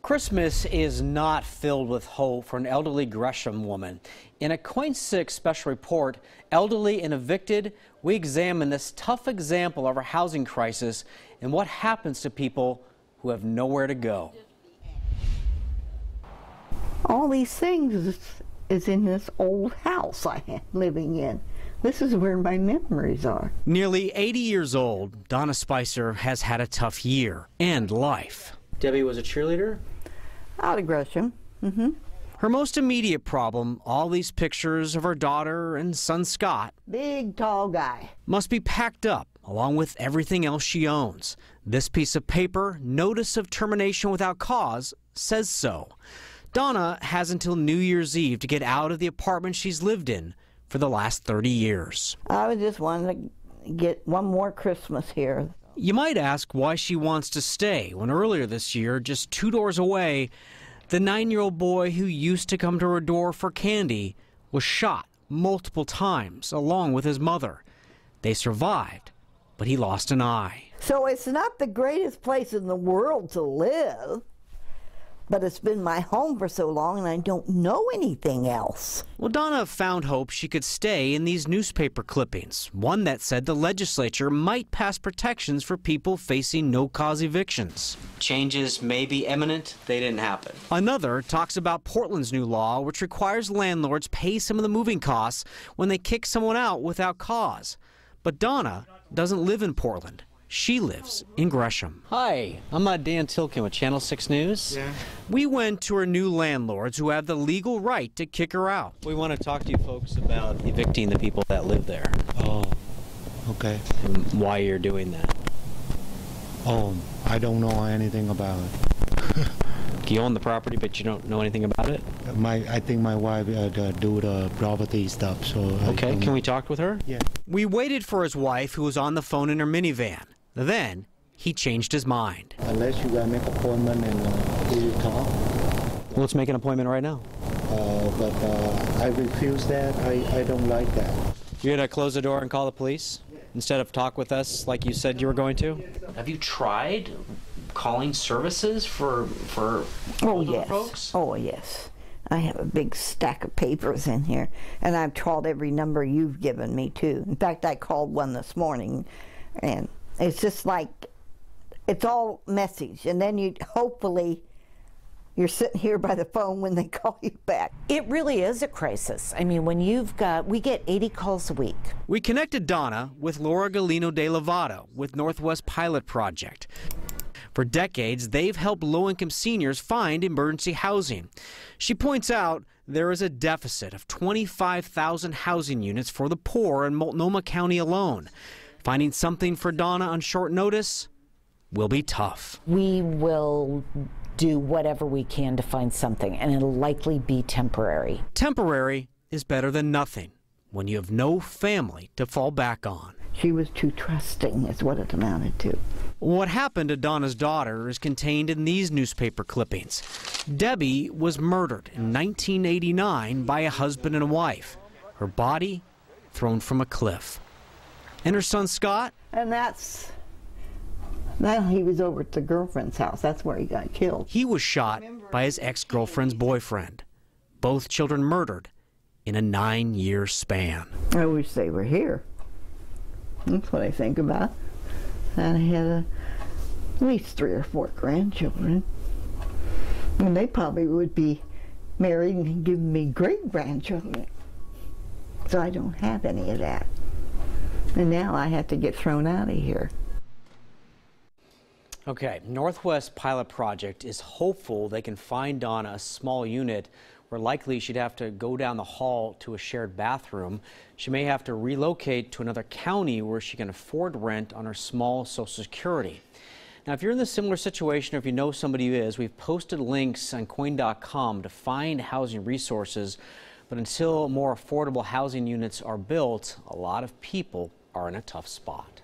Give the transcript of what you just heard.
Christmas is not filled with hope for an elderly Gresham woman. In a KOIN 6 special report, Elderly and Evicted, we examine this tough example of our housing crisis and what happens to people who have nowhere to go. All these things is in this old house I am living in. This is where my memories are. Nearly 80 years old, Donna Spicer has had a tough year and life. Debbie was a cheerleader? Out of Gresham. Her most immediate problem, all these pictures of her daughter and son Scott. Big, tall guy. Must be packed up, along with everything else she owns. This piece of paper, notice of termination without cause, says so. Donna has until New Year's Eve to get out of the apartment she's lived in for the last 30 years. I was just wanting to get one more Christmas here. You might ask why she wants to stay when earlier this year, just 2 doors away, the 9-year-old boy who used to come to her door for candy was shot multiple times along with his mother. They survived, but he lost an eye. So it's not the greatest place in the world to live, but it's been my home for so long and I don't know anything else. Well, Donna found hope she could stay in these newspaper clippings. One that said the legislature might pass protections for people facing no-cause evictions. Changes may be imminent. They didn't happen. Another talks about Portland's new law, which requires landlords pay some of the moving costs when they kick someone out without cause. But Donna doesn't live in Portland. She lives in Gresham. Hi, I'm Dan Tilkin with Channel 6 News. Yeah. We went to her new landlords who have the legal right to kick her out. We want to talk to you folks about evicting the people that live there. Oh, okay. And why you're doing that. Oh, I don't know anything about it. You own the property, but you don't know anything about it? I think my wife do the property stuff, so... Okay, can we talk with her? Yeah. We waited for his wife, who was on the phone in her minivan. Then, he changed his mind. Unless you guys make an appointment and we talk. Well, let's make an appointment right now. But I refuse that. I don't like that. You're going to close the door and call the police instead of talk with us like you said you were going to? Have you tried calling services for folks? Oh, yes. I have a big stack of papers in here, and I've called every number you've given me, too. In fact, I called one this morning, and it's just like, it's all message, and then hopefully you're sitting here by the phone when they call you back. It really is a crisis. I mean, when we get 80 calls a week. We connected Donna with Laura Galino de Lovato with Northwest Pilot Project. For decades, they've helped low-income seniors find emergency housing. She points out there is a deficit of 25,000 housing units for the poor in Multnomah County alone. Finding something for Donna on short notice will be tough. We will do whatever we can to find something, and it'll likely be temporary. Temporary is better than nothing when you have no family to fall back on. She was too trusting, is what it amounted to. What happened to Donna's daughter is contained in these newspaper clippings. Debbie was murdered in 1989 by a husband and a wife. Her body thrown from a cliff. And her son Scott? And now he was over at the girlfriend's house. That's where he got killed. He was shot by his ex-girlfriend's boyfriend. Both children murdered in a 9-year span. I wish they were here. That's what I think about. And I had at least 3 or 4 grandchildren. And they probably would be married and giving me great-grandchildren. So I don't have any of that. And now I have to get thrown out of here. Okay, Northwest Pilot Project is hopeful they can find Donna a small unit where likely she'd have to go down the hall to a shared bathroom. She may have to relocate to another county where she can afford rent on her small Social Security. Now, if you're in this similar situation or if you know somebody who is, we've posted links on KOIN.com to find housing resources. But until more affordable housing units are built, a lot of people are in a tough spot.